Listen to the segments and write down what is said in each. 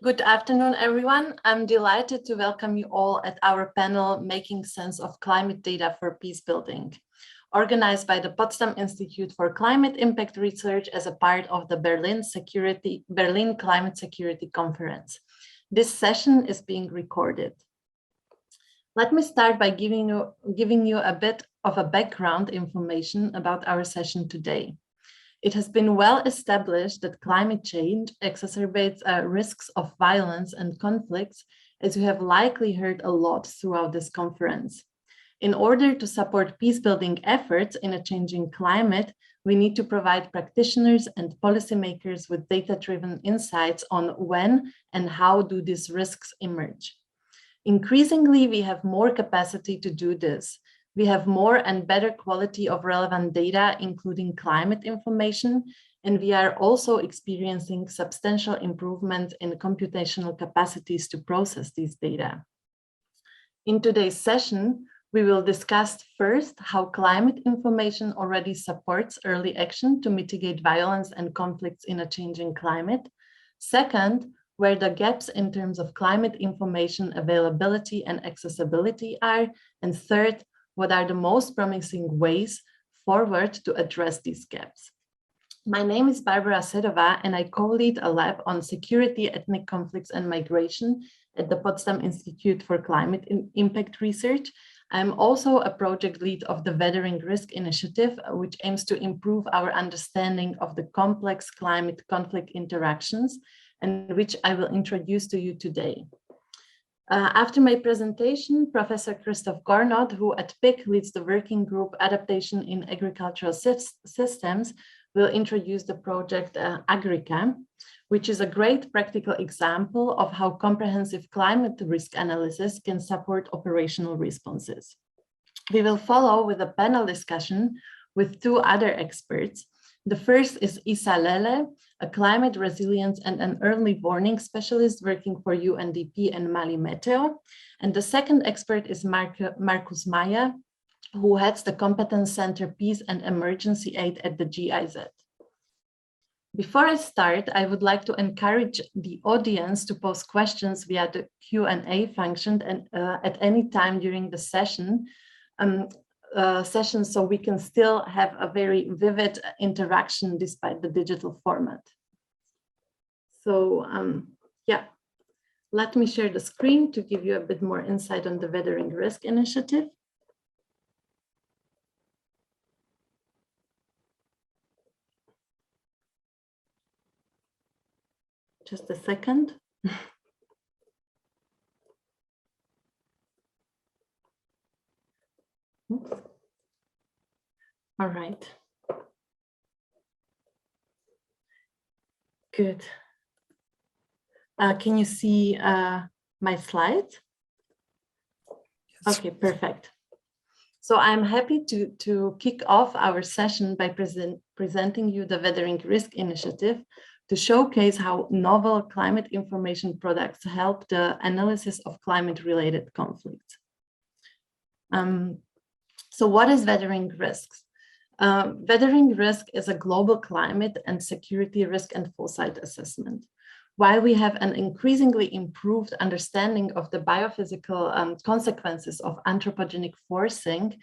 Good afternoon, everyone. I'm delighted to welcome you all at our panel, Making Sense of Climate Data for Peacebuilding, organized by the Potsdam Institute for Climate Impact Research as a part of the Berlin Climate Security Conference. This session is being recorded. Let me start by giving you a bit of a background information about our session today. It has been well established that climate change exacerbates risks of violence and conflicts, as you have likely heard a lot throughout this conference. In order to support peacebuilding efforts in a changing climate, we need to provide practitioners and policymakers with data-driven insights on when and how do these risks emerge. Increasingly, we have more capacity to do this. We have more and better quality of relevant data, including climate information, and we are also experiencing substantial improvement in computational capacities to process these data. In today's session, we will discuss first how climate information already supports early action to mitigate violence and conflicts in a changing climate. Second, where the gaps in terms of climate information availability and accessibility are. And third, what are the most promising ways forward to address these gaps? My name is Barbara Sedova, and I co-lead a lab on security, ethnic conflicts, and migration at the Potsdam Institute for Climate Impact Research. I'm also a project lead of the Weathering Risk Initiative, which aims to improve our understanding of the complex climate conflict interactions, and which I will introduce to you today. After my presentation, Professor Christoph Gornot, who at PIK leads the working group Adaptation in Agricultural Systems, will introduce the project AGRICA, which is a great practical example of how comprehensive climate risk analysis can support operational responses. We will follow with a panel discussion with two other experts. The first is Isa Lele, a climate resilience and an early warning specialist working for UNDP and Mali Meteo. And the second expert is Marcus Maya, who heads the Competence Center Peace and Emergency Aid at the GIZ. Before I start, I would like to encourage the audience to pose questions via the Q&A function and at any time during the session. So we can still have a very vivid interaction despite the digital format. So yeah, let me share the screen to give you a bit more insight on the Weathering Risk Initiative. Just a second. All right. Good. Can you see my slides? Yes. Okay, perfect. So I'm happy to kick off our session by presenting you the Weathering Risk Initiative to showcase how novel climate information products help the analysis of climate-related conflicts. So what is weathering risks? Weathering risk is a global climate and security risk and foresight assessment. While we have an increasingly improved understanding of the biophysical consequences of anthropogenic forcing,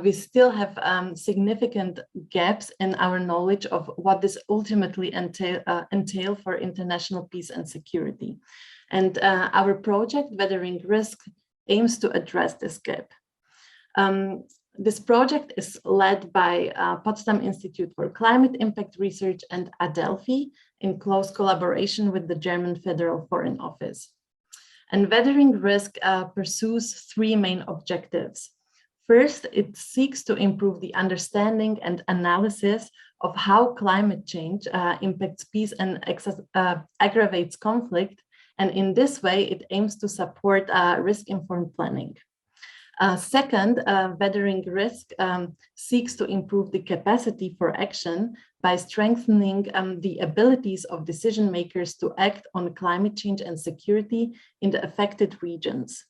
we still have significant gaps in our knowledge of what this ultimately entail for international peace and security. And our project, Weathering Risk, aims to address this gap. This project is led by Potsdam Institute for Climate Impact Research and Adelphi in close collaboration with the German Federal Foreign Office. And Weathering Risk pursues three main objectives. First, it seeks to improve the understanding and analysis of how climate change impacts peace and aggravates conflict. And in this way, it aims to support risk-informed planning. Second, Weathering Risk seeks to improve the capacity for action by strengthening the abilities of decision makers to act on climate change and security in the affected regions.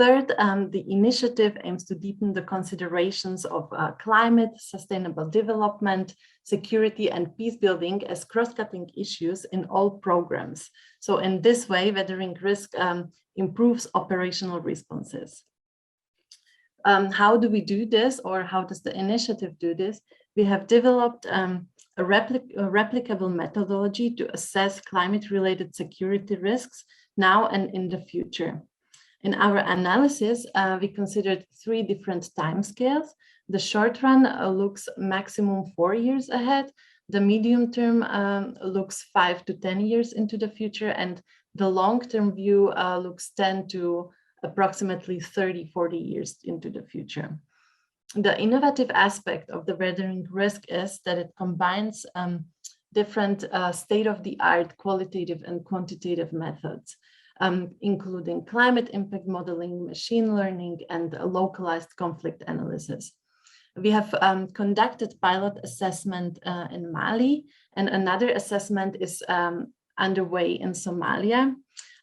Third, the initiative aims to deepen the considerations of climate, sustainable development, security, and peace building as cross-cutting issues in all programs. So in this way, weathering risk improves operational responses. How do we do this, or how does the initiative do this? We have developed a replicable methodology to assess climate-related security risks now and in the future. In our analysis, we considered 3 different timescales. The short run looks maximum 4 years ahead. The medium term looks 5 to 10 years into the future, and the long-term view looks 10 to approximately 30-40 years into the future. The innovative aspect of the weathering risk is that it combines different state-of-the-art qualitative and quantitative methods, including climate impact modeling, machine learning, and localized conflict analysis. We have conducted pilot assessment in Mali, and another assessment is underway in Somalia.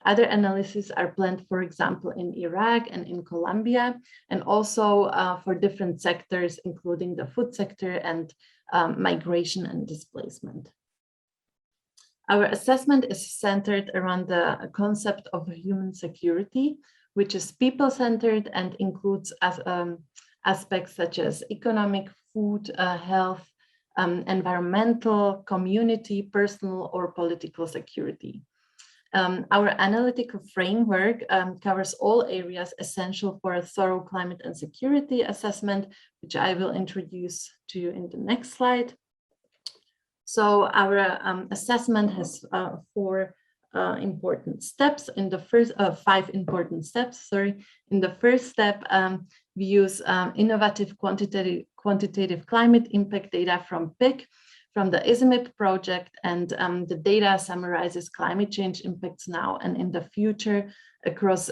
Other analyses are planned, for example, in Iraq and in Colombia, and also for different sectors, including the food sector and migration and displacement. Our assessment is centered around the concept of human security, which is people-centered and includes aspects such as economic, food, health, environmental, community, personal, or political security. Our analytical framework covers all areas essential for a thorough climate and security assessment, which I will introduce to you in the next slide. So our assessment has 4 important steps. In the first 5 important steps, sorry. In the first step, we use innovative quantitative climate impact data from PIK, from the AGRICA Project, and the data summarizes climate change impacts now and in the future across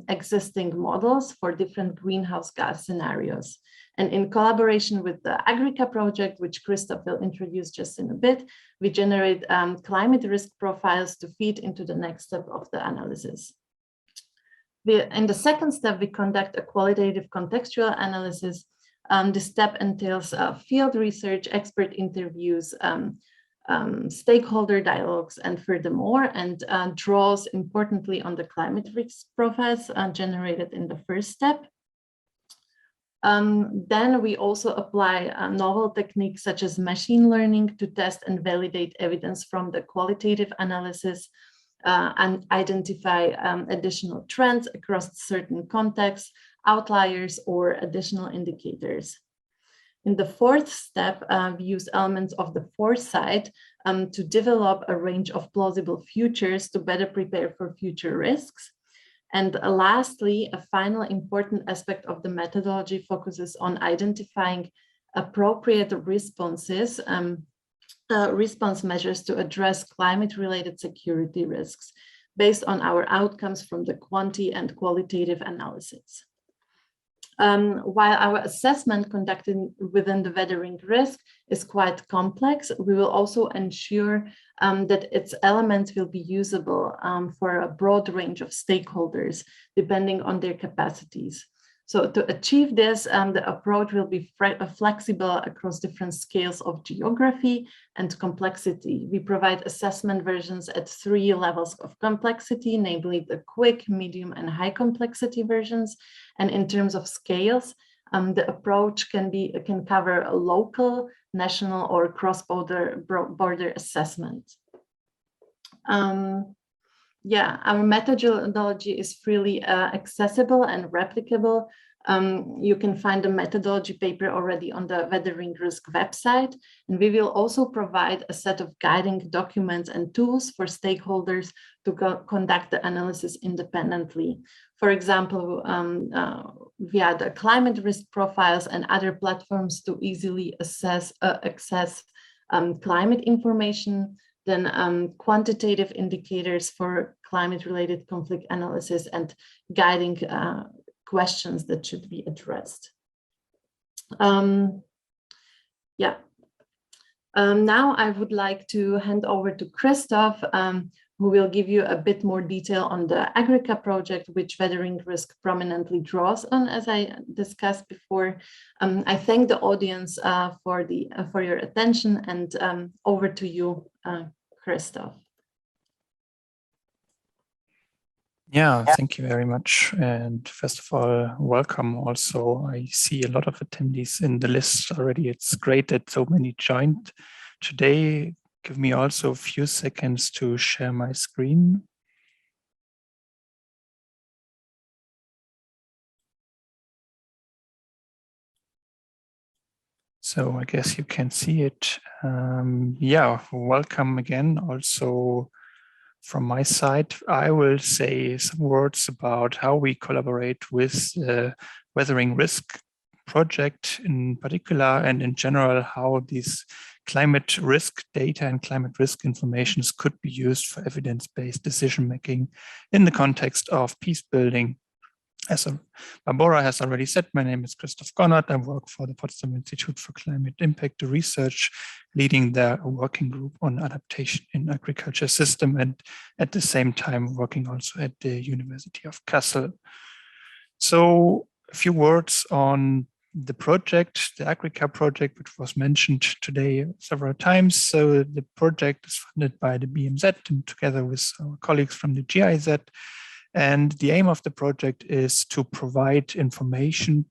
existing models for different greenhouse gas scenarios. And in collaboration with the AGRICA Project, which Christoph will introduce just in a bit, we generate climate risk profiles to feed into the next step of the analysis. In the second step, we conduct a qualitative contextual analysis. This step entails field research, expert interviews, stakeholder dialogues, and furthermore, and draws importantly on the climate risk profiles generated in the first step. Then we also apply novel techniques such as machine learning to test and validate evidence from the qualitative analysis and identify additional trends across certain contexts, outliers, or additional indicators. In the fourth step, we use elements of the foresight to develop a range of plausible futures to better prepare for future risks. And lastly, a final important aspect of the methodology focuses on identifying appropriate responses, response measures to address climate-related security risks based on our outcomes from the quantitative and qualitative analysis. While our assessment conducted within the weathering risk is quite complex, we will also ensure that its elements will be usable for a broad range of stakeholders, depending on their capacities. So to achieve this, the approach will be flexible across different scales of geography and complexity. We provide assessment versions at 3 levels of complexity, namely the quick, medium, and high complexity versions. And in terms of scales, the approach can cover a local, national, or cross-border assessment. Yeah, our methodology is freely accessible and replicable. You can find the methodology paper already on the Weathering Risk website, and we will also provide a set of guiding documents and tools for stakeholders to conduct the analysis independently. For example, via the climate risk profiles and other platforms to easily access climate information, then quantitative indicators for climate-related conflict analysis and guiding questions that should be addressed. Now I would like to hand over to Christoph, who will give you a bit more detail on the AGRICA project, which weathering risk prominently draws on, as I discussed before. I thank the audience for your attention, and over to you, Christoph. Yeah, thank you very much. And first of all, welcome also. I see a lot of attendees in the list already. It's great that so many joined today. Give me also a few seconds to share my screen. So I guess you can see it. Yeah, welcome again. Also, from my side, I will say some words about how we collaborate with the Weathering Risk project in particular, and in general, how these climate risk data and climate risk informations could be used for evidence-based decision-making in the context of peace building. As Barbara has already said, my name is Christoph Gonnert. I work for the Potsdam Institute for Climate Impact Research, leading their working group on adaptation in agriculture system, and at the same time working also at the University of Kassel. So a few words on the project, the AGRICA project, which was mentioned today several times. So the project is funded by the BMZ and together with our colleagues from the GIZ. And the aim of the project is to provide information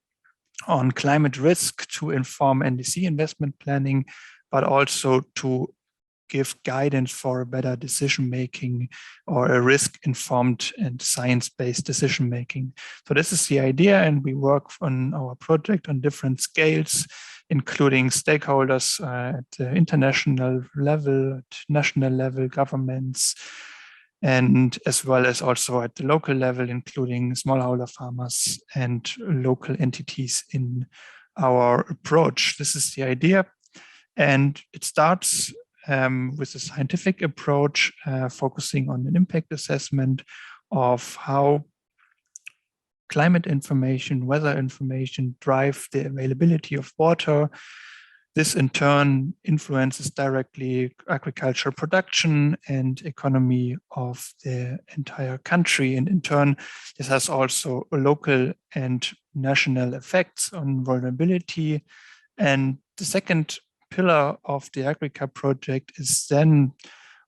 on climate risk to inform NDC investment planning, but also to give guidance for a better decision-making or a risk-informed and science-based decision-making. So this is the idea, and we work on our project on different scales, including stakeholders at the international level, at national level, governments, and as well as also at the local level, including smallholder farmers and local entities in our approach. This is the idea. And it starts with a scientific approach, focusing on an impact assessment of how climate information, weather information drive the availability of water. This in turn influences directly agricultural production and economy of the entire country. And in turn, this has also local and national effects on vulnerability. And the second pillar of the AGRICA project is then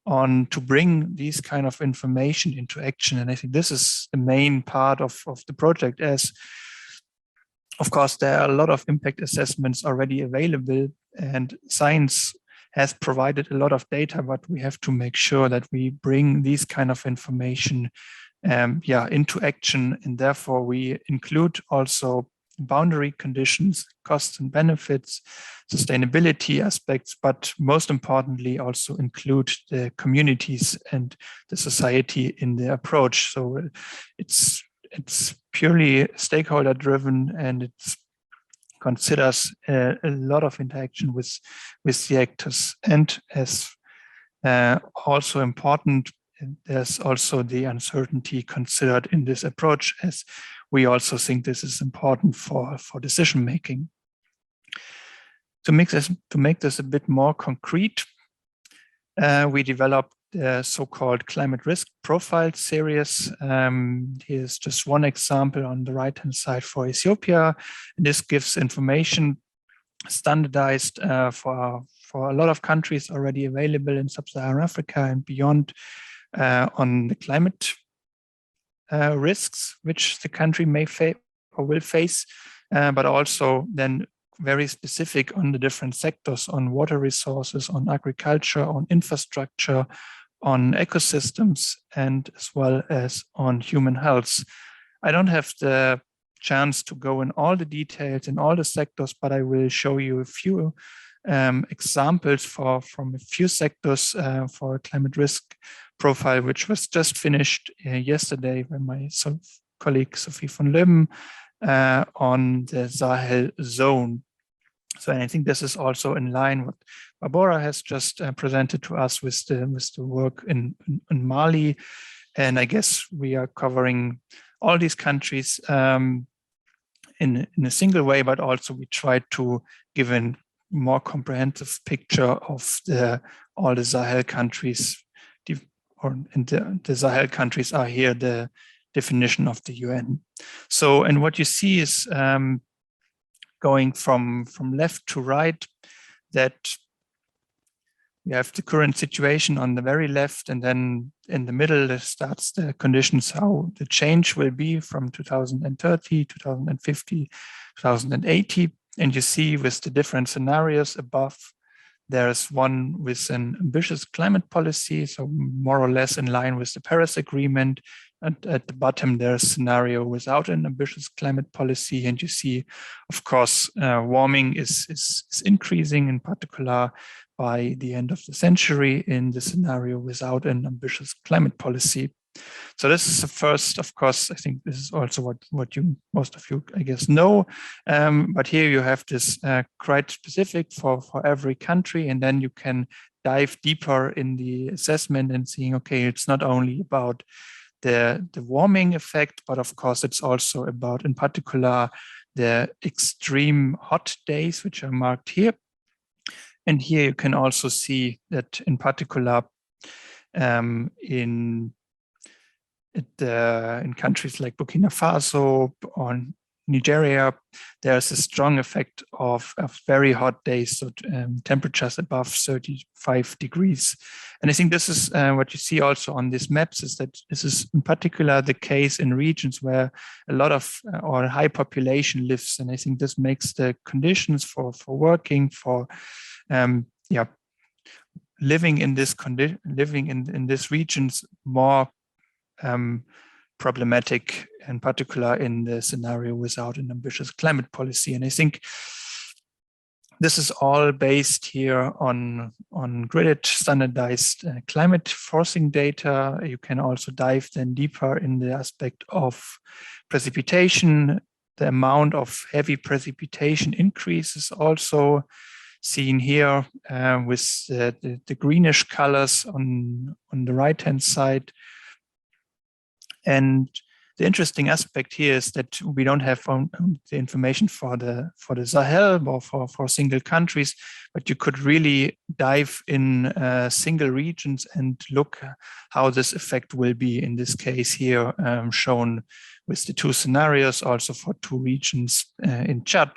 on to bring these kind of information into action. And I think this is the main part of the project, as of course, there are a lot of impact assessments already available, and science has provided a lot of data, but we have to make sure that we bring these kind of information into action. And therefore, we include also boundary conditions, costs and benefits, sustainability aspects, but most importantly, also include the communities and the society in the approach. So it's purely stakeholder driven, and it considers a lot of interaction with the actors. And as also important, there's also the uncertainty considered in this approach, as we also think this is important for decision making. To make this a bit more concrete, we developed the so-called climate risk profile series. Here's just one example on the right-hand side for Ethiopia. This gives information standardized for a lot of countries already available in sub-Saharan Africa and beyond on the climate risks which the country may face or will face, but also then very specific on the different sectors, on water resources, on agriculture, on infrastructure, on ecosystems, and as well as on human health. I don't have the chance to go in all the details in all the sectors, but I will show you a few examples from a few sectors for a climate risk profile, which was just finished yesterday by my colleague Sophie von Löben on the Sahel zone. So I think this is also in line with what Barbara has just presented to us with the work in Mali. And I guess we are covering all these countries in a single way, but also we try to give a more comprehensive picture of all the Sahel countries, the Sahel countries are here the definition of the UN. So, and what you see is going from left to right, that you have the current situation on the very left, and then in the middle there starts the conditions how the change will be from 2030, 2050, 2080. And you see with the different scenarios above, there's one with an ambitious climate policy, so more or less in line with the Paris Agreement. And at the bottom, there's a scenario without an ambitious climate policy. And you see, of course, warming is increasing, in particular by the end of the century in the scenario without an ambitious climate policy. So this is the first, of course, I think this is also what most of you, I guess, know. But here you have this quite specific for every country, and then you can dive deeper in the assessment and seeing, okay, it's not only about the warming effect, but of course it's also about, in particular, the extreme hot days, which are marked here. And here you can also see that, in particular, in countries like Burkina Faso or Nigeria, there's a strong effect of very hot days, so temperatures above 35 degrees. And I think this is what you see also on these maps, is that this is in particular the case in regions where a lot of or a high population lives. And I think this makes the conditions for working, for living in these regions more problematic, in particular in the scenario without an ambitious climate policy. And I think this is all based here on gridded standardized climate forcing data. You can also dive then deeper in the aspect of precipitation. The amount of heavy precipitation increases also seen here with the greenish colors on the right-hand side. And the interesting aspect here is that we don't have the information for the Sahel or for single countries, but you could really dive in single regions and look how this effect will be, in this case here shown with the two scenarios, also for two regions in Chad,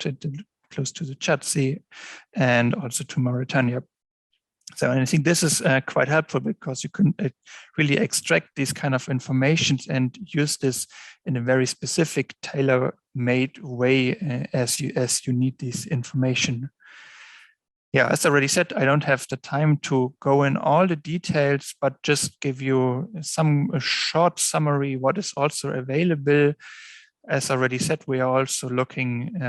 close to the Chad Sea, and also to Mauritania. So I think this is quite helpful, because you can really extract these kind of information and use this in a very specific, tailor-made way as you need this information. Yeah, as I already said, I don't have the time to go in all the details, but just give you a short summary what is also available. As I already said, we are also looking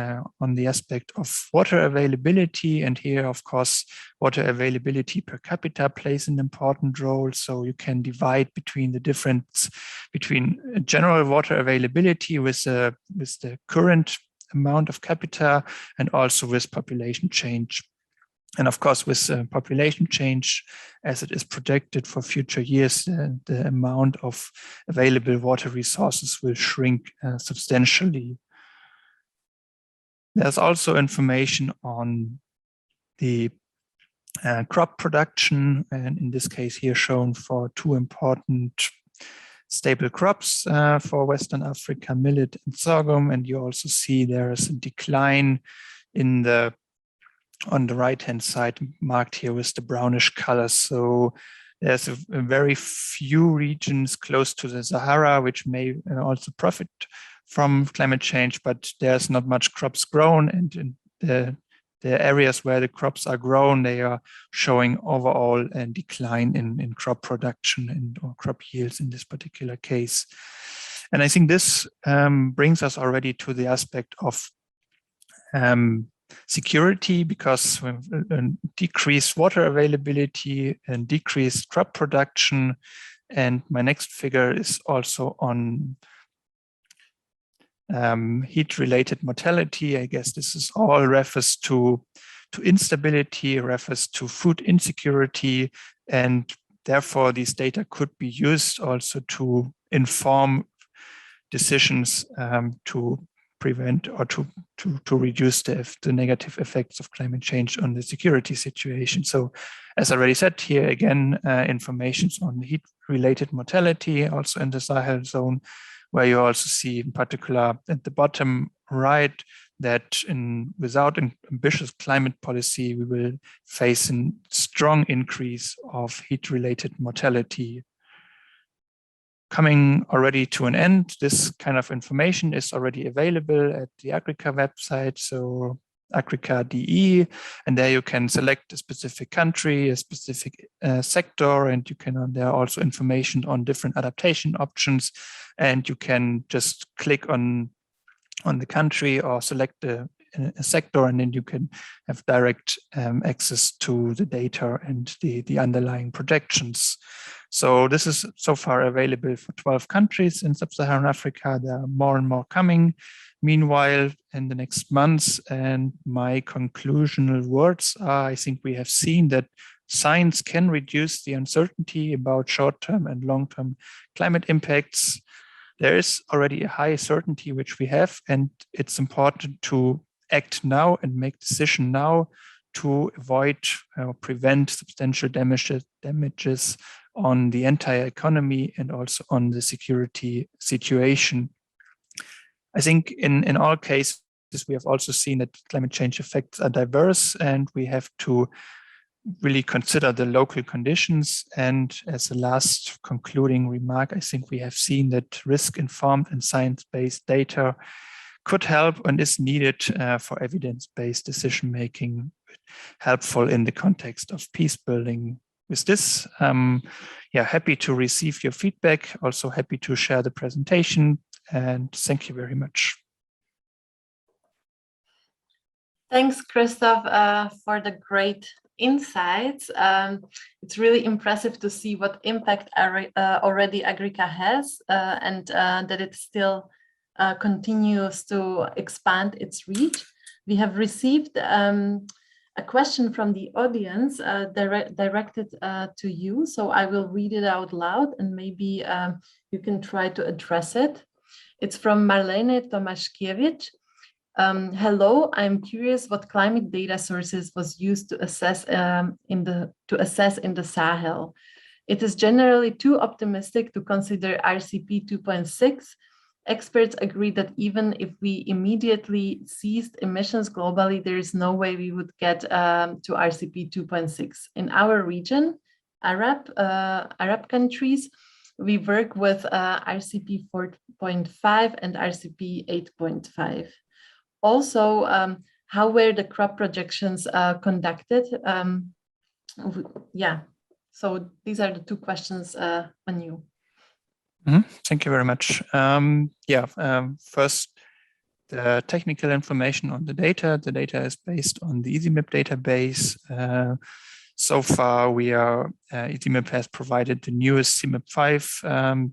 on the aspect of water availability. And here, of course, water availability per capita plays an important role. So you can divide between the difference between general water availability with the current amount of capita, and also with population change. And of course, with population change, as it is projected for future years, the amount of available water resources will shrink substantially. There's also information on the crop production, and in this case here shown for two important staple crops for Western Africa, millet and sorghum. And you also see there is a decline in on the right-hand side, marked here with the brownish color. So there's a very few regions close to the Sahara which may also profit from climate change, but there's not much crops grown. And in the areas where the crops are grown, they are showing overall a decline in crop production or crop yields in this particular case. And I think this brings us already to the aspect of security, because decreased water availability and decreased crop production. And my next figure is also on heat-related mortality. I guess this is all refers to instability, refers to food insecurity, and therefore these data could be used also to inform decisions to prevent or to reduce the negative effects of climate change on the security situation. So as I already said, here again, information on heat-related mortality, also in the Sahel zone, where you also see in particular at the bottom right that without an ambitious climate policy, we will face a strong increase of heat-related mortality. Coming already to an end, this kind of information is already available at the AGRICA website, so AGRICA.de, and there you can select a specific country, a specific sector, and you can there are also information on different adaptation options, and you can just click on the country or select a sector, and then you can have direct access to the data and the underlying projections. So this is so far available for 12 countries in Sub-Saharan Africa. There are more and more coming. Meanwhile, in the next months, and my conclusional words are, I think we have seen that science can reduce the uncertainty about short-term and long-term climate impacts. There is already a high certainty which we have, and it's important to act now and make decision now to avoid or prevent substantial damages on the entire economy and also on the security situation. I think in all cases, we have also seen that climate change effects are diverse, and we have to really consider the local conditions. And as a last concluding remark, I think we have seen that risk-informed and science-based data could help and is needed for evidence-based decision-making, helpful in the context of peace building. With this, happy to receive your feedback, also happy to share the presentation, and thank you very much. Thanks, Christoph, for the great insights. It's really impressive to see what impact already AGRICA has and that it still continues to expand its reach. We have received a question from the audience directed to you, so I will read it out loud and maybe you can try to address it. It's from Marlene Tomaszkiewicz. Hello, I'm curious what climate data sources was used to assess in the Sahel. It is generally too optimistic to consider RCP 2.6. Experts agree that even if we immediately ceased emissions globally, there is no way we would get to RCP 2.6. In our region, Arab countries, we work with RCP 4.5 and RCP 8.5. Also, how were the crop projections conducted? So these are the two questions on you. Thank you very much. First, the technical information on the data. The data is based on the EasyMap database. So far, EasyMap has provided the newest CMAP 5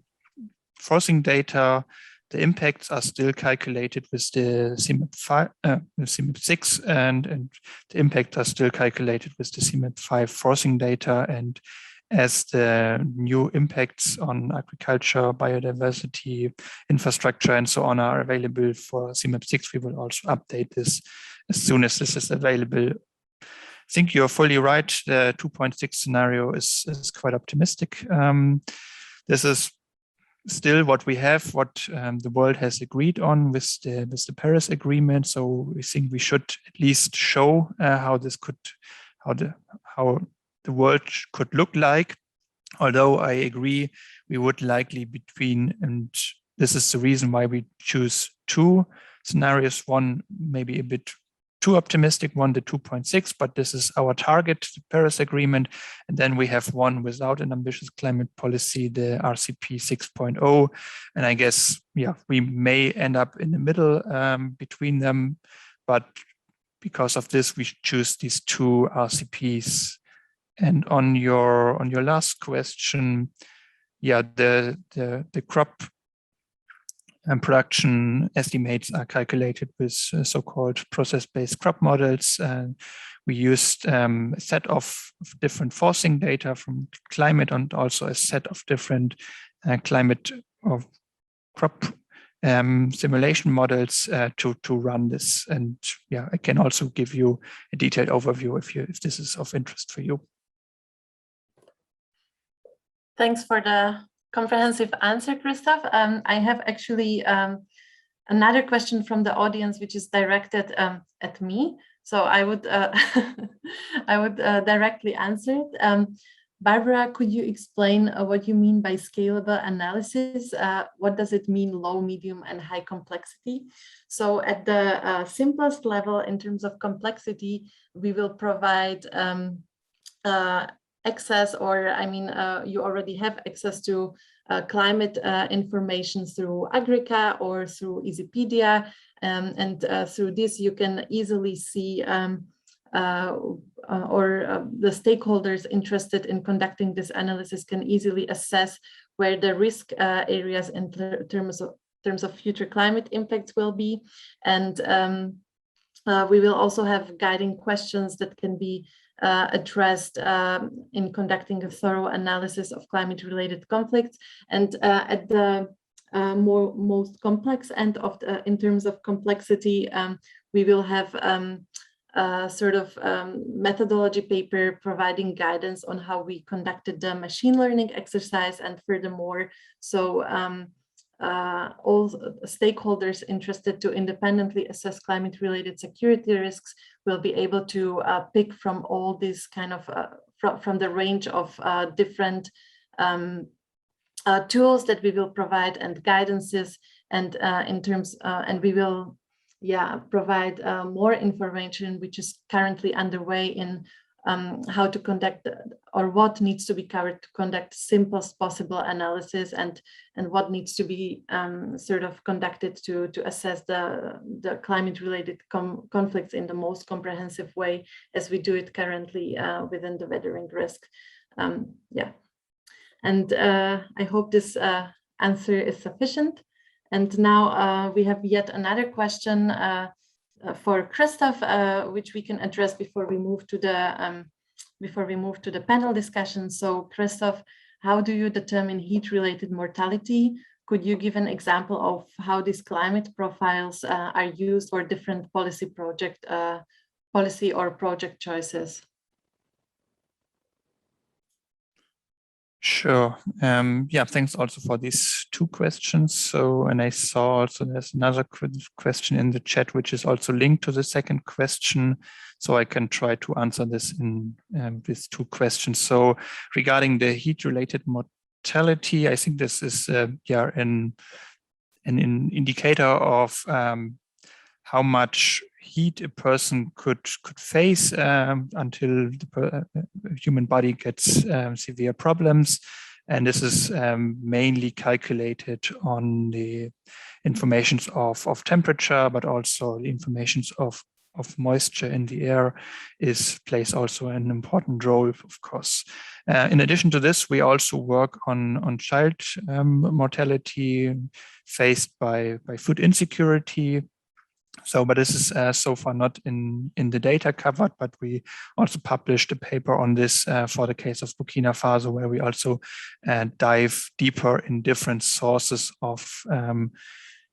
forcing data. The impacts are still calculated with the CMAP 6, and the impacts are still calculated with the CMAP 5 forcing data. And as the new impacts on agriculture, biodiversity, infrastructure, and so on are available for CMAP 6, we will also update this as soon as this is available. I think you're fully right. The 2.6 scenario is quite optimistic. This is still what we have, what the world has agreed on with the Paris Agreement. So we think we should at least show how the world could look like. Although I agree, we would likely and this is the reason why we choose two scenarios. One maybe a bit too optimistic, one the 2.6, but this is our target, the Paris Agreement. And then we have one without an ambitious climate policy, the RCP 6.0. And I guess, we may end up in the middle between them, but because of this, we choose these two RCPs. And on your last question, the crop and production estimates are calculated with so-called process-based crop models. And we used a set of different forcing data from climate and also a set of different climate of crop simulation models to run this. And yeah, I can also give you a detailed overview if this is of interest for you. Thanks for the comprehensive answer, Christoph. I have actually another question from the audience, which is directed at me. So I would I would directly answer it. Barbara, could you explain what you mean by scalable analysis? What does it mean, low, medium, and high complexity? So at the simplest level, in terms of complexity, we will provide access, or I mean, you already have access to climate information through AGRICA or through Easypedia. And through this, you can easily see the stakeholders interested in conducting this analysis can easily assess where the risk areas in terms of future climate impacts will be. And we will also have guiding questions that can be addressed in conducting a thorough analysis of climate-related conflicts. And at the most complex end of in terms of complexity, we will have sort of methodology paper providing guidance on how we conducted the machine learning exercise. And furthermore, so all stakeholders interested to independently assess climate-related security risks will be able to pick from all these kind of from the range of different tools that we will provide and guidances, and in terms and we will provide more information which is currently underway in how to conduct or what needs to be covered to conduct simplest possible analysis, and what needs to be sort of conducted to assess the climate-related conflicts in the most comprehensive way as we do it currently within the weathering risk. And I hope this answer is sufficient. And now we have yet another question for Christoph, which we can address before we move to the panel discussion. So Christoph, how do you determine heat-related mortality? Could you give an example of how these climate profiles are used for different policy or project choices? Sure. Yeah, thanks also for these two questions. So, and I saw also there's another question in the chat, which is also linked to the second question. So I can try to answer this in these two questions. So regarding the heat-related mortality, I think this is an indicator of how much heat a person could face until the human body gets severe problems. And this is mainly calculated on the informations of temperature, but also the informations of moisture in the air plays also an important role, of course. In addition to this, we also work on child mortality faced by food insecurity. So, but this is so far not in the data covered, but we also published a paper on this for the case of Burkina Faso, where we also dive deeper in different sources of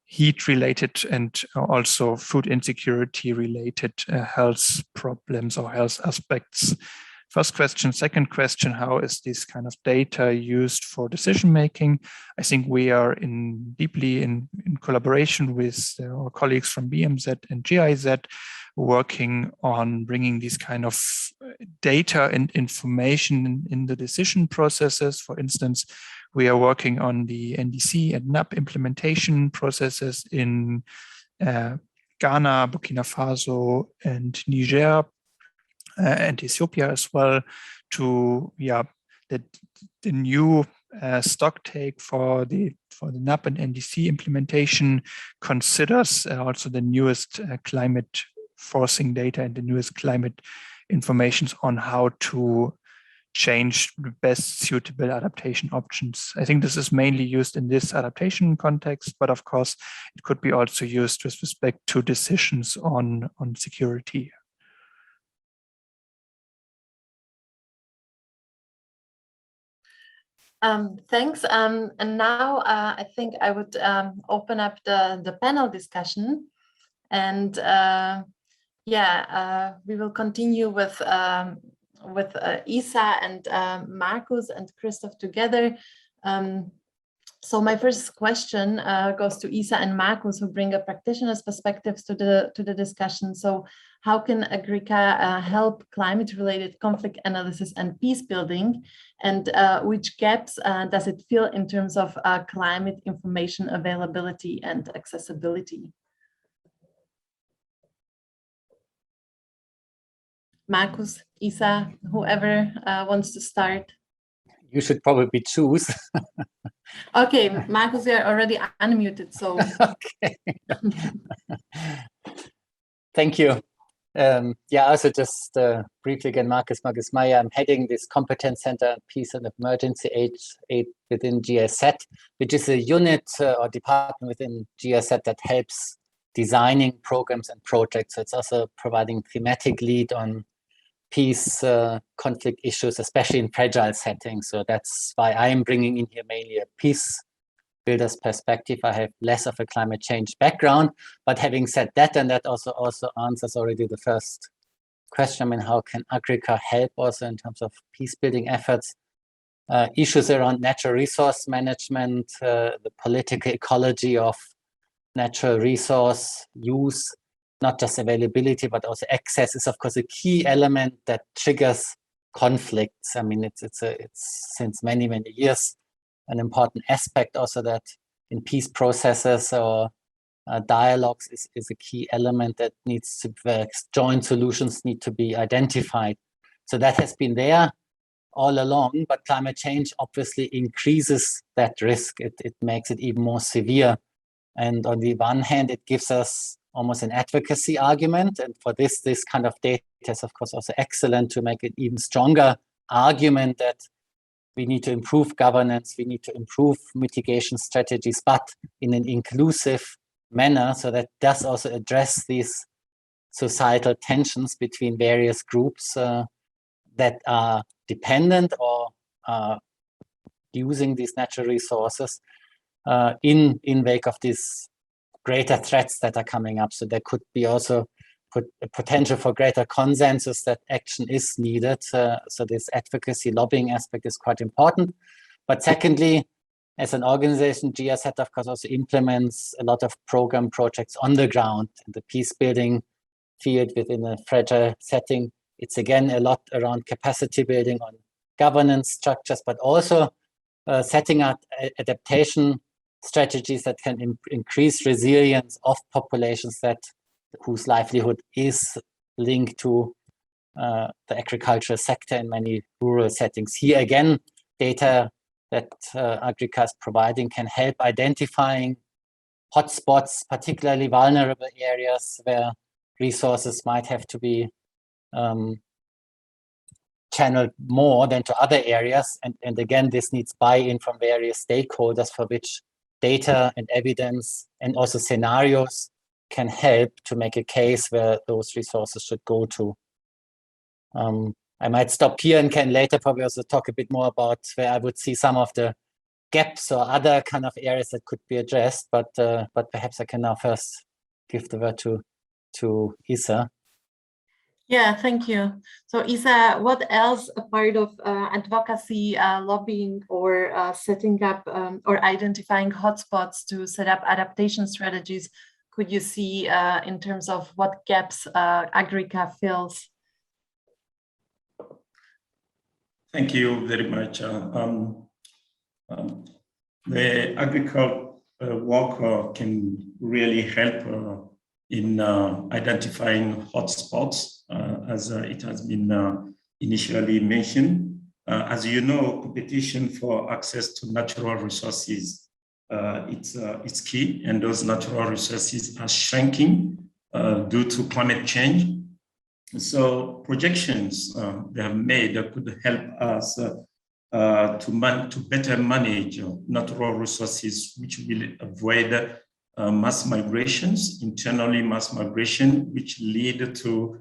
heat-related and also food insecurity-related health problems or health aspects. First question. Second question, how is this kind of data used for decision making? I think we are deeply in collaboration with our colleagues from BMZ and GIZ, working on bringing these kind of data and information in the decision processes. For instance, we are working on the NDC and NAP implementation processes in Ghana, Burkina Faso, and Niger, and Ethiopia as well, to the new stock take for the NAP and NDC implementation considers also the newest climate forcing data and the newest climate informations on how to change the best suitable adaptation options. I think this is mainly used in this adaptation context, but of course it could be also used with respect to decisions on security. Thanks. And now I think I would open up the panel discussion. And we will continue with Isa and Marcus and Christoph together. So my first question goes to Isa and Marcus, who bring a practitioner's perspectives to the discussion. So how can AGRICA help climate-related conflict analysis and peace building? And which gaps does it fill in terms of climate information availability and accessibility? Marcus, Isa, whoever wants to start. You should probably choose. Okay, Marcus, you're already unmuted, so. Okay. Thank you. Also just briefly again, Marcus Meyer. I'm heading this Competence Center on Peace and Emergency Aid within GIZ, which is a unit or department within GIZ that helps designing programs and projects. So it's also providing thematic lead on peace conflict issues, especially in fragile settings. So that's why I'm bringing in here mainly a peace builder's perspective. I have less of a climate change background, but having said that, and that also answers already the first question, I mean, how can AGRICA help also in terms of peace building efforts? Issues around natural resource management, the political ecology of natural resource use, not just availability, but also access is, of course, a key element that triggers conflicts. I mean, it's since many years an important aspect also that in peace processes or dialogues is a key element that needs to work. Joint solutions need to be identified. So that has been there all along, but climate change obviously increases that risk. It makes it even more severe. And on the one hand, it gives us almost an advocacy argument. And for this kind of data is, of course, also excellent to make it even stronger argument that we need to improve governance, we need to improve mitigation strategies, but in an inclusive manner. So that does also address these societal tensions between various groups that are dependent or using these natural resources in wake of these greater threats that are coming up. So there could be also a potential for greater consensus that action is needed. So this advocacy lobbying aspect is quite important. But secondly, as an organization, GIZ, of course, also implements a lot of program projects on the ground in the peace building field within a fragile setting. It's again a lot around capacity building on governance structures, but also setting up adaptation strategies that can increase resilience of populations whose livelihood is linked to the agricultural sector in many rural settings. Here again, data that AGRICA is providing can help identifying hotspots, particularly vulnerable areas where resources might have to be channeled more than to other areas. And again, this needs buy-in from various stakeholders for which data and evidence and also scenarios can help to make a case where those resources should go to. I might stop here and can later probably also talk a bit more about where I would see some of the gaps or other kind of areas that could be addressed, but perhaps I can now first give the word to Isa. Yeah, thank you. So Isa, what else a part of advocacy, lobbying, or setting up or identifying hotspots to set up adaptation strategies could you see in terms of what gaps AGRICA fills? Thank you very much. The agricultural work can really help in identifying hotspots, as it has been initially mentioned. As you know, competition for access to natural resources, it's key, and those natural resources are shrinking due to climate change. So projections they have made that could help us to better manage natural resources, which will avoid mass migrations, internally mass migration, which lead to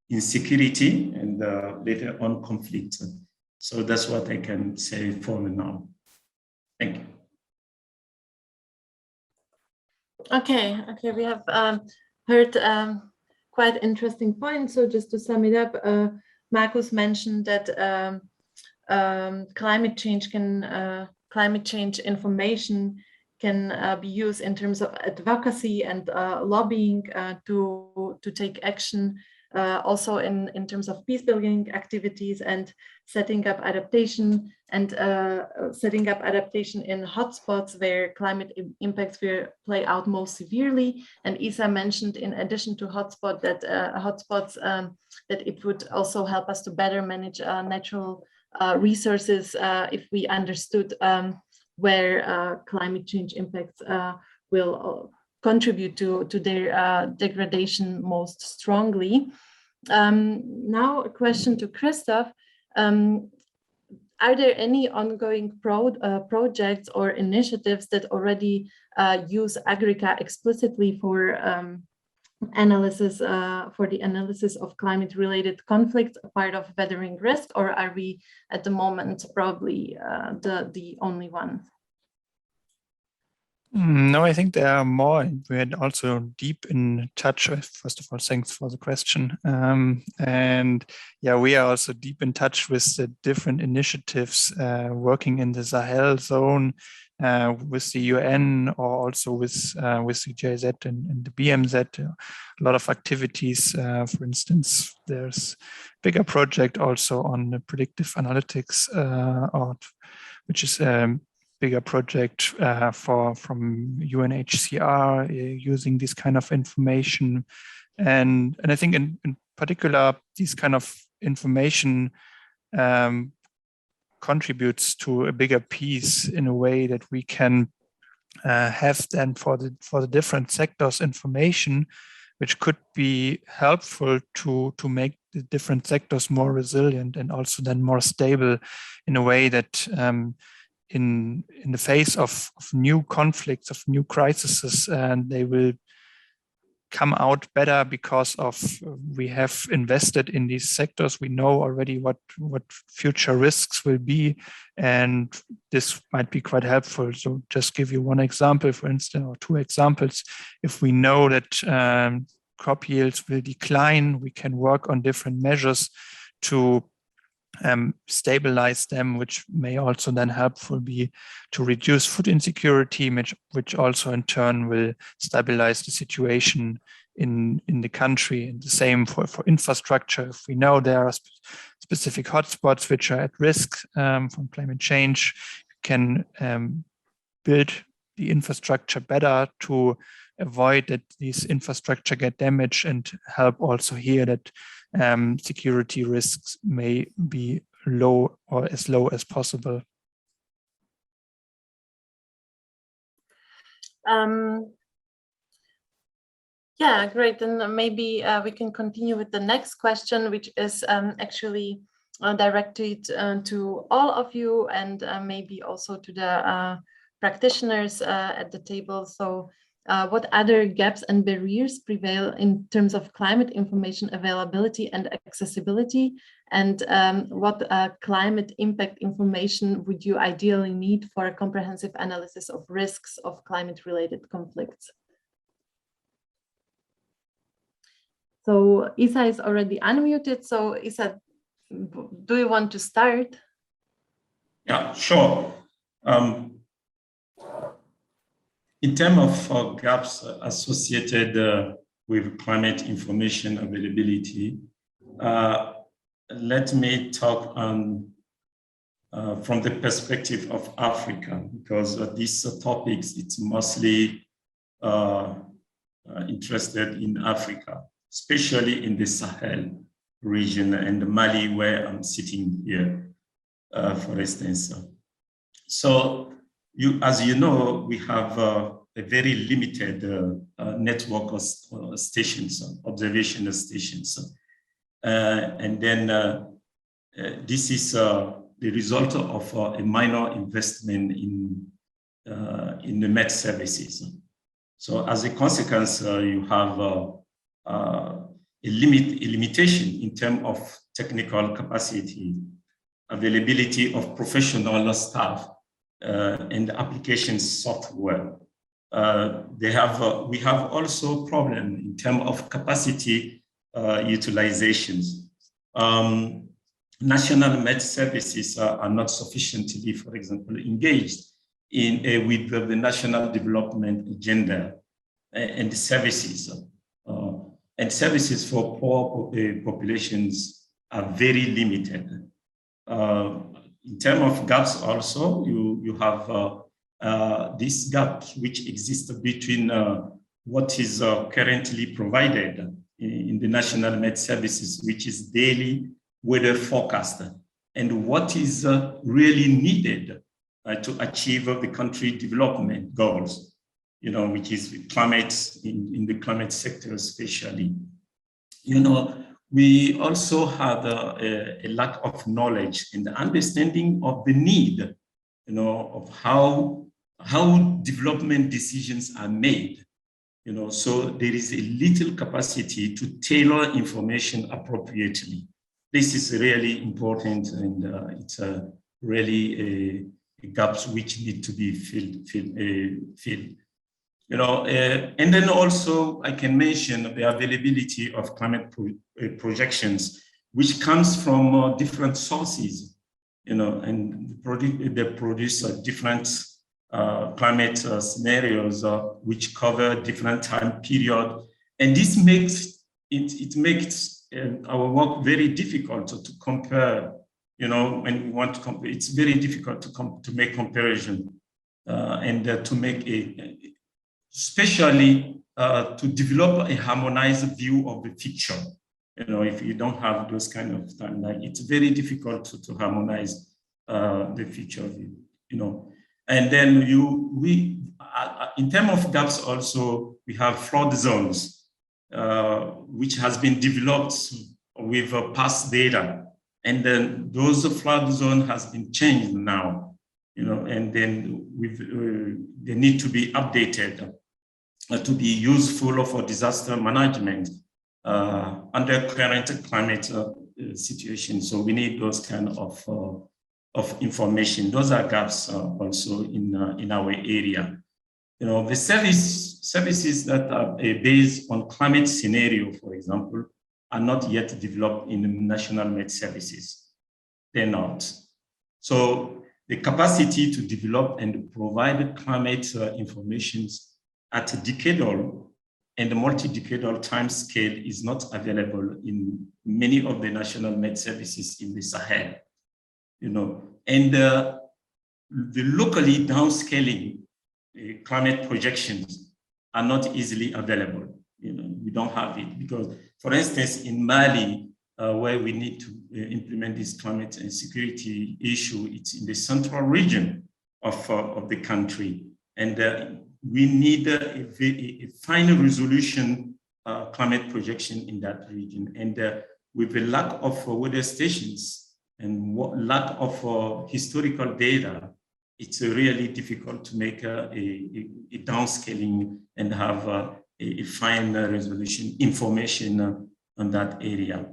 insecurity and later on conflict. So that's what I can say for now. Thank you. Okay, we have heard quite interesting points. So just to sum it up, Markus mentioned that climate change information can be used in terms of advocacy and lobbying to take action, also in terms of peace building activities and setting up adaptation in hotspots where climate impacts will play out most severely. And Isa mentioned, in addition to hotspots, that it would also help us to better manage natural resources if we understood where climate change impacts will contribute to their degradation most strongly. Now a question to Christoph. Are there any ongoing projects or initiatives that already use AGRICA explicitly for analysis, for the analysis of climate-related conflicts, part of weathering risk, or are we at the moment probably the only one? No, I think there are more. We're also deep in touch. First of all, thanks for the question. And yeah, we are also deep in touch with the different initiatives working in the Sahel zone, with the UN, or also with the GIZ and the BMZ. A lot of activities. For instance, there's a bigger project also on the predictive analytics, which is bigger project from UNHCR using this kind of information. And I think in particular, this kind of information contributes to a bigger piece in a way that we can have then for the different sectors information, which could be helpful to make the different sectors more resilient and also then more stable in a way that in the face of new conflicts, of new crises, and they will come out better because of we have invested in these sectors. We know already what future risks will be, and this might be quite helpful. So just give you one example, for instance, or two examples. If we know that crop yields will decline, we can work on different measures to stabilize them, which may also then helpful be to reduce food insecurity, which also in turn will stabilize the situation in the country. And the same for infrastructure. If we know there are specific hotspots which are at risk from climate change, you can build the infrastructure better to avoid that these infrastructure get damaged, and help also here that security risks may be low or as low as possible. Yeah, great. And maybe we can continue with the next question, which is actually directed to all of you, and maybe also to the practitioners at the table. So what other gaps and barriers prevail in terms of climate information availability and accessibility? And what climate impact information would you ideally need for a comprehensive analysis of risks of climate-related conflicts? So Isa is already unmuted. So Isa, do you want to start? Yeah, sure. In terms of gaps associated with climate information availability, let me talk from the perspective of Africa, because these topics, it's mostly interested in Africa, especially in the Sahel region and Mali, where I'm sitting here, for instance. So, as you know, we have a very limited network of stations, observation stations. And then this is the result of a minor investment in the Met services. So as a consequence, you have a limitation in terms of technical capacity availability of professional staff and application software. We have also problem in terms of capacity utilizations. National med services are not sufficiently, for example, engaged in with the national development agenda and the services. And services for poor populations are very limited. In terms of gaps also, you have this gap which exists between what is currently provided in the national med services, which is daily weather forecast, and what is really needed to achieve the country development goals, you know, which is climate, in the climate sector especially. You know, we also have a lack of knowledge and the understanding of the need, you know, of how development decisions are made. You know, so there is a little capacity to tailor information appropriately. This is really important, and it's really gaps which need to be filled. You know, and then also I can mention the availability of climate projections, which comes from different sources. You know, and they produce different climate scenarios which cover different time period, and this makes it makes our work very difficult to compare. You know, when we want to compare, it's very difficult to make comparison and to make especially to develop a harmonized view of the picture. You know, if you don't have those kind of timeline, it's very difficult to harmonize the picture. You know. And then in terms of gaps also, we have flood zones, which has been developed with past data. And then those flood zones has been changed now, you know, and then they need to be updated to be useful for disaster management under current climate situation. So we need those kind of information. Those are gaps also in our area. You know, the services that are based on climate scenario, for example, are not yet developed in the national med services. They're not. So the capacity to develop and provide climate information at a decadal and a multi-decadal time scale is not available in many of the national med services in the Sahel. You know, and the locally downscaling climate projections are not easily available. You know, we don't have it because, for instance, in Mali, where we need to implement this climate and security issue, it's in the central region of the country, and we need a final resolution climate projection in that region, and with a lack of weather stations and lack of historical data, it's really difficult to make a downscaling and have a fine resolution information on that area.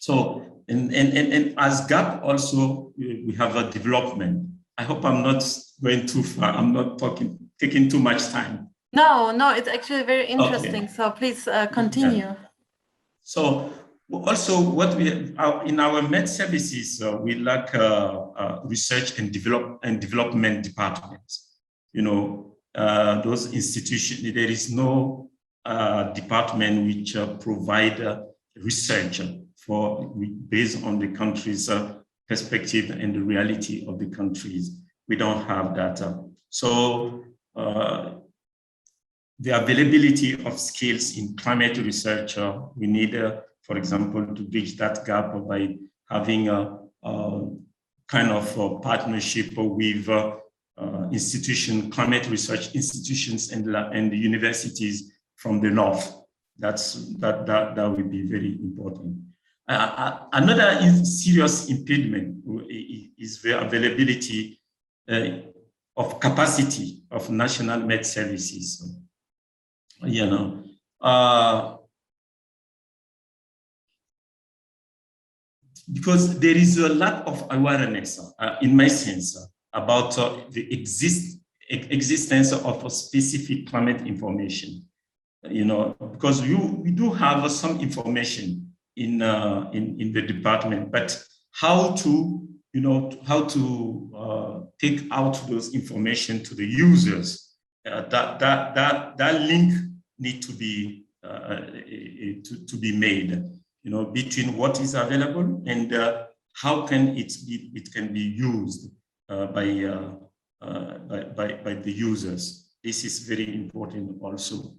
So, and as gap also, we have a development. I hope I'm not going too far. I'm not taking too much time. No, it's actually very interesting. Okay. So please continue. Yeah. So also what we in our med services, we lack research and development departments. You know, those institutions, there is no department which provide research based on the country's perspective and the reality of the countries. We don't have that. So the availability of skills in climate research, we need, for example, to bridge that gap by having a kind of partnership with climate research institutions and the universities from the north. That would be very important. Another serious impediment is the availability of capacity of national med services. You know, because there is a lack of awareness, in my sense, about the existence of a specific climate information. Because we do have some information in the department, but how to take out those information to the users, that link need to be made, between what is available and how can it can be used by the users. This is very important also.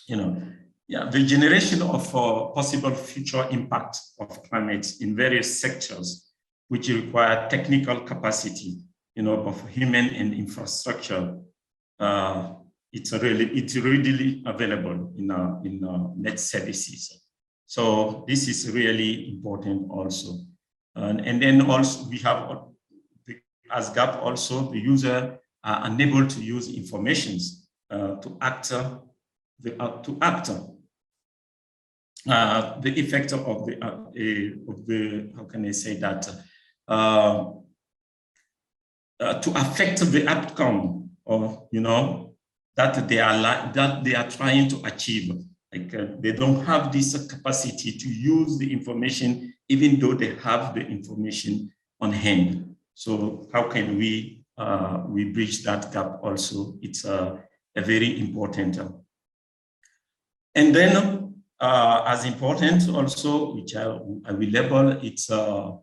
The generation of possible future impact of climate in various sectors, which require technical capacity, of human and infrastructure. It's readily available in net services. So this is really important also. And then also we have, as GAP also, the user are unable to use informations to act the effect of the how can I say that, to affect the outcome of that they are trying to achieve. Like they don't have this capacity to use the information, even though they have the information on hand. So how can we bridge that gap also? It's a very important. And then as important also, which I will label, it's the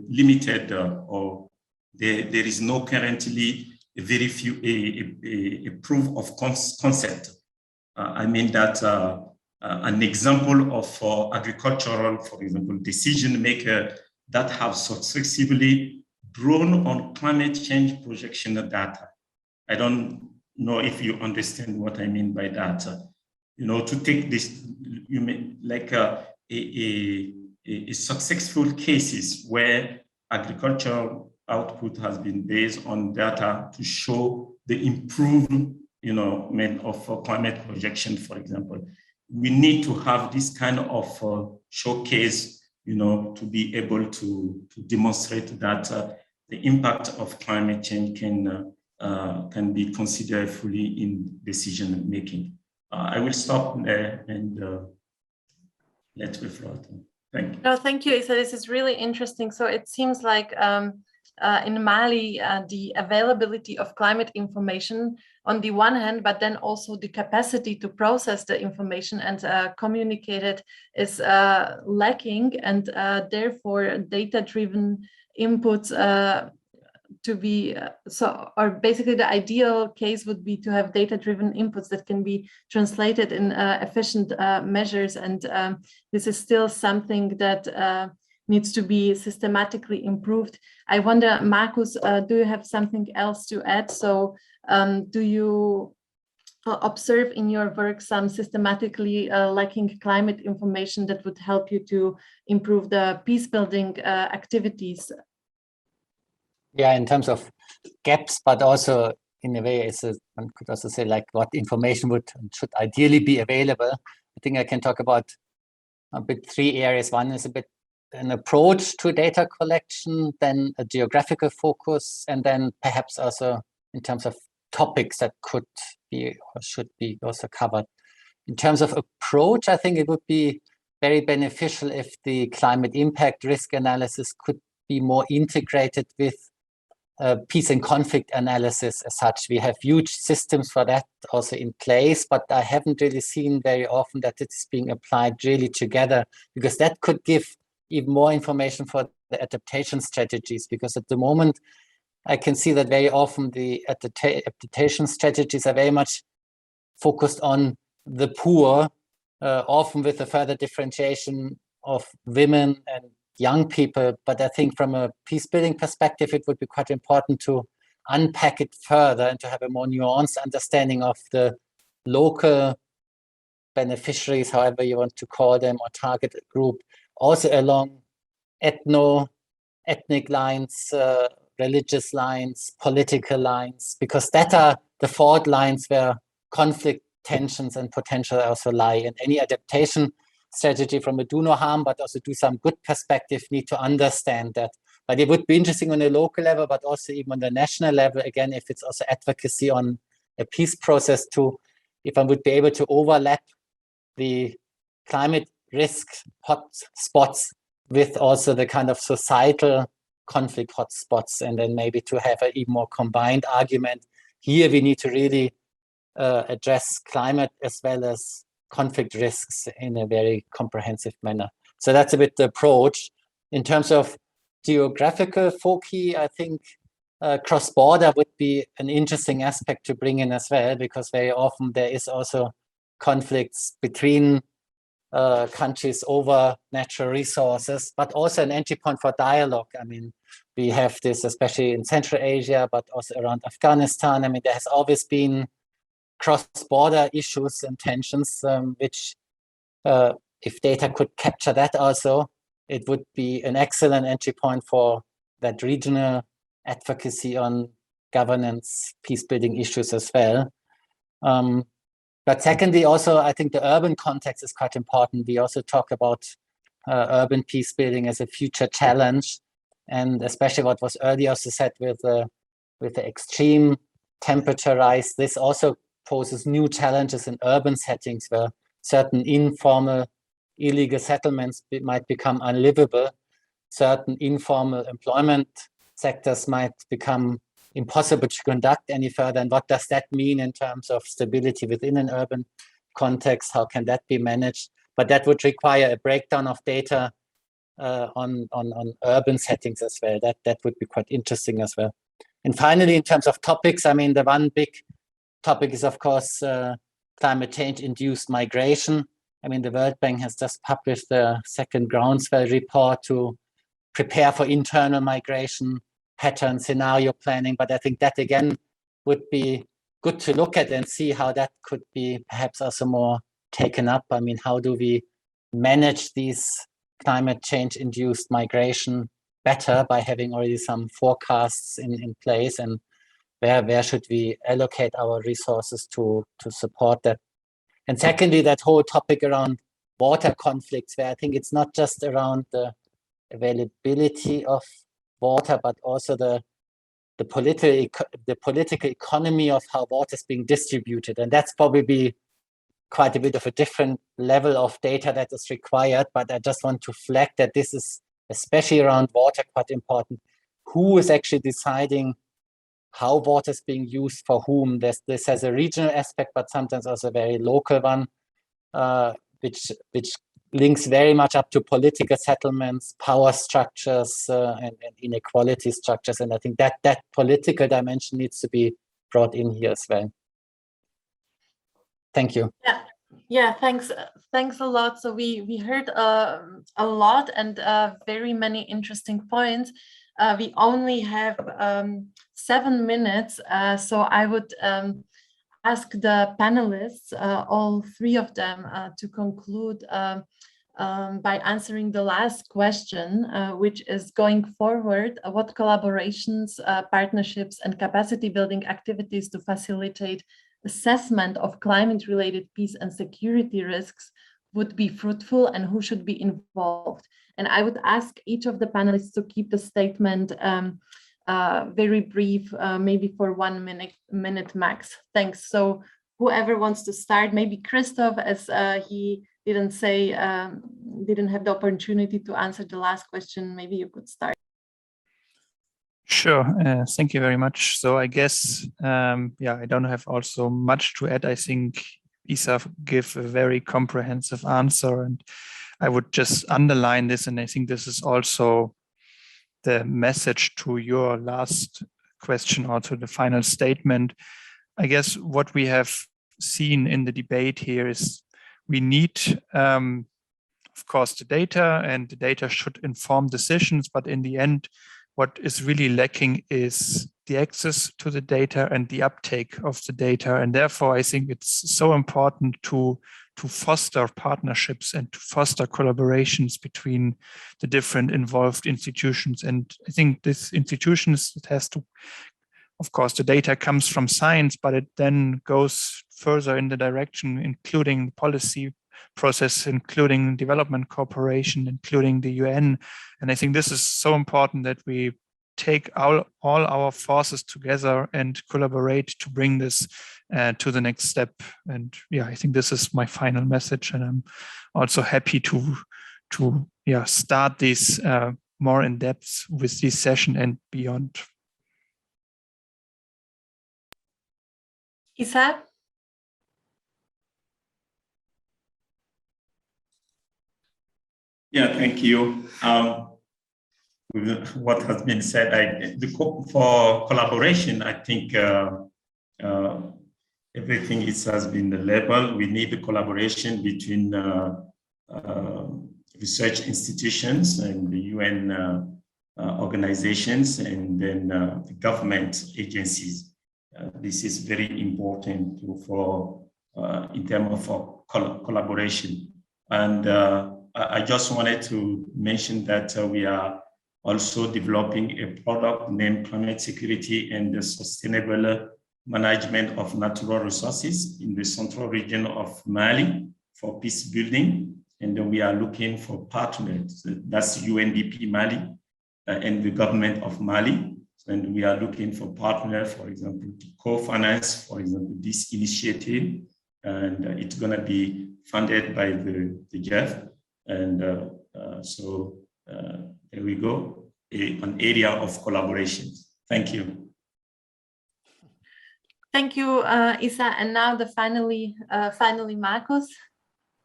limited or there is no currently very few a proof of concept. I mean that an example of agricultural, for example, decision maker that have successfully drawn on climate change projection data. I don't know if you understand what I mean by that. To take this, you mean like a successful cases where agricultural output has been based on data to show the improvement, of climate projection, for example. We need to have this kind of showcase, to be able to demonstrate that the impact of climate change can be considered fully in decision making. I will stop there and let the floor. Thank you. No, thank you, Issa. This is really interesting. So it seems like in Mali, the availability of climate information on the one hand, but then also the capacity to process the information and communicate it is lacking, and therefore data-driven inputs to be or basically the ideal case would be to have data-driven inputs that can be translated in efficient measures, and this is still something that needs to be systematically improved. I wonder, Markus, do you have something else to add? So do you observe in your work some systematically lacking climate information that would help you to improve the peace-building activities? Yeah, in terms of gaps, but also in a way, one could also say like what information should ideally be available. I think I can talk about a bit three areas. One is a bit an approach to data collection, then a geographical focus, and then perhaps also in terms of topics that could be or should be also covered. In terms of approach, I think it would be very beneficial if the climate impact risk analysis could be more integrated with peace and conflict analysis as such. We have huge systems for that also in place, but I haven't really seen very often that it's being applied really together, because that could give even more information for the adaptation strategies, because at the moment I can see that very often the adaptation strategies are very much focused on the poor, often with a further differentiation of women and young people. But I think from a peace building perspective, it would be quite important to unpack it further and to have a more nuanced understanding of the local beneficiaries, however you want to call them, or target group, also along ethnic lines, religious lines, political lines, because that are the fault lines where conflict, tensions, and potential also lie. And any adaptation strategy from a do no harm, but also do some good perspective, need to understand that. But it would be interesting on a local level, but also even on the national level, again, if it's also advocacy on a peace process too, if I would be able to overlap the climate risk hotspots with also the kind of societal conflict hotspots, and then maybe to have an even more combined argument. Here we need to really address climate as well as conflict risks in a very comprehensive manner. So that's a bit the approach. In terms of geographical foci, I think cross-border would be an interesting aspect to bring in as well, because very often there is also conflicts between countries over natural resources, but also an entry point for dialogue. I mean, we have this especially in Central Asia, but also around Afghanistan. I mean, there has always been cross-border issues and tensions, which if data could capture that also, it would be an excellent entry point for that regional advocacy on governance, peace-building issues as well. But secondly, also, I think the urban context is quite important. We also talk about urban peace building as a future challenge, and especially what was earlier also said with the extreme temperature rise. This also poses new challenges in urban settings where certain informal illegal settlements might become unlivable. Certain informal employment sectors might become impossible to conduct any further. And what does that mean in terms of stability within an urban context? How can that be managed? But that would require a breakdown of data on urban settings as well. That would be quite interesting as well. And finally, in terms of topics, I mean, the one big topic is, of course, climate change-induced migration. I mean, the World Bank has just published the second groundswell report to prepare for internal migration pattern scenario planning. But I think that, again, would be good to look at and see how that could be perhaps also more taken up. I mean, how do we manage these climate change-induced migration better by having already some forecasts in place, and where should we allocate our resources to support that? And secondly, that whole topic around water conflicts, where I think it's not just around the availability of water, but also the political economy of how water is being distributed. And that's probably quite a bit of a different level of data that is required. But I just want to flag that this is, especially around water, quite important. Who is actually deciding how water is being used for whom? This has a regional aspect, but sometimes also a very local one, which links very much up to political settlements, power structures, and inequality structures. And I think that political dimension needs to be brought in here as well. Thank you. Yeah, thanks a lot. So we heard a lot and very many interesting points. We only have 7 minutes, so I would ask the panelists, all 3 of them, to conclude by answering the last question, which is going forward, what collaborations, partnerships, and capacity building activities to facilitate assessment of climate-related peace and security risks would be fruitful, and who should be involved? And I would ask each of the panelists to keep the statement very brief, maybe for 1 minute max. Thanks. So whoever wants to start, maybe Christoph, as he didn't have the opportunity to answer the last question, maybe you could start. Sure. Thank you very much. So I guess, I don't have also much to add. I think Isa gave a very comprehensive answer, and I would just underline this. And I think this is also the message to your last question or to the final statement. I guess what we have seen in the debate here is we need, of course, the data, and the data should inform decisions. But in the end, what is really lacking is the access to the data and the uptake of the data. And therefore, I think it's so important to foster partnerships and to foster collaborations between the different involved institutions. And I think this institutions, it has to, of course, the data comes from science, but it then goes further in the direction, including policy process, including development cooperation, including the UN. And I think this is so important that we take all our forces together and collaborate to bring this to the next step. And yeah, I think this is my final message. And I'm also happy to start this more in depth with this session and beyond. Isa? Yeah, thank you. With what has been said, for collaboration, I think everything has been labeled. We need the collaboration between research institutions and the UN organizations, and then the government agencies. This is very important for in terms of collaboration. And I just wanted to mention that we are also developing a product named Climate Security and the Sustainable Management of Natural Resources in the central region of Mali for peace building. And then we are looking for partners. That's UNDP Mali and the government of Mali. And we are looking for partners, for example, to co-finance, for example, this initiative. And it's going to be funded by the GEF. And so there we go, an area of collaboration. Thank you. Thank you, Isa. And now finally, Markus.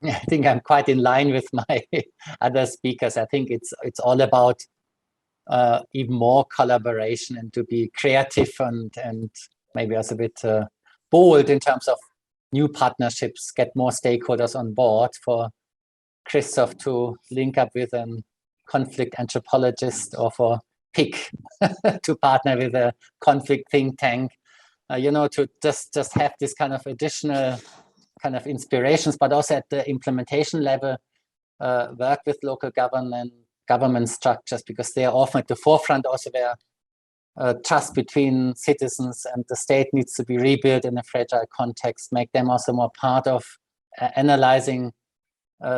Yeah, I think I'm quite in line with my other speakers. I think it's all about even more collaboration and to be creative and maybe also a bit bold in terms of new partnerships, get more stakeholders on board. For Christoph to link up with a conflict anthropologist, or for PIK to partner with a conflict think tank, to just have this kind of additional kind of inspirations, but also at the implementation level, work with local government structures, because they are often at the forefront also where trust between citizens and the state needs to be rebuilt in a fragile context, make them also more part of analyzing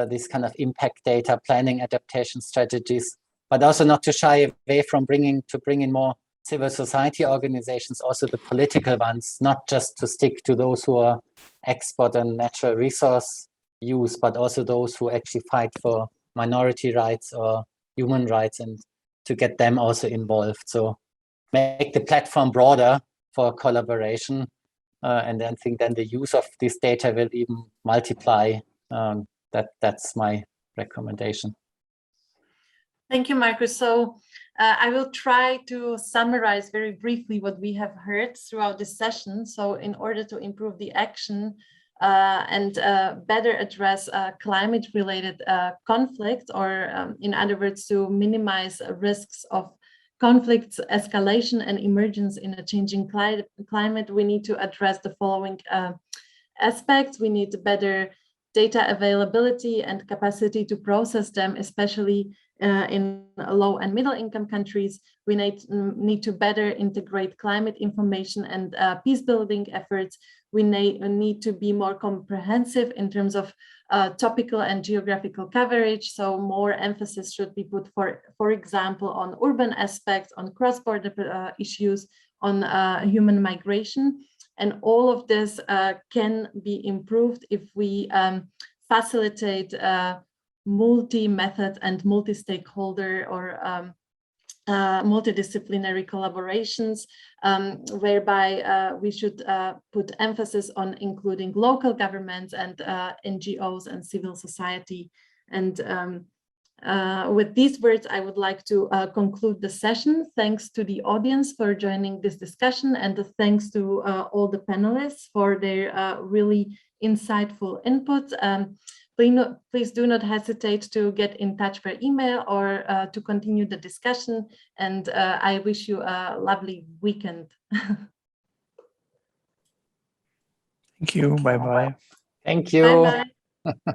this kind of impact data, planning adaptation strategies, but also not to shy away from bring in more civil society organizations, also the political ones, not just to stick to those who are expert on natural resource use, but also those who actually fight for minority rights or human rights, and to get them also involved. So make the platform broader for collaboration, and then think then the use of this data will even multiply. That's my recommendation. Thank you, Markus. So I will try to summarize very briefly what we have heard throughout this session. So in order to improve the action and better address climate-related conflict, or in other words, to minimize risks of conflicts, escalation, and emergence in a changing climate, we need to address the following aspects. We need better data availability and capacity to process them, especially in low and middle income countries. We need to better integrate climate information and peace building efforts. We need to be more comprehensive in terms of topical and geographical coverage. So more emphasis should be put, for example, on urban aspects, on cross-border issues, on human migration. And all of this can be improved if we facilitate multi-method and multi-stakeholder or multidisciplinary collaborations, whereby we should put emphasis on including local governments and NGOs and civil society. And with these words, I would like to conclude the session. Thanks to the audience for joining this discussion, and thanks to all the panelists for their really insightful input. Please do not hesitate to get in touch per email or to continue the discussion. And I wish you a lovely weekend. Thank you. Bye-bye. Thank you. Bye-bye.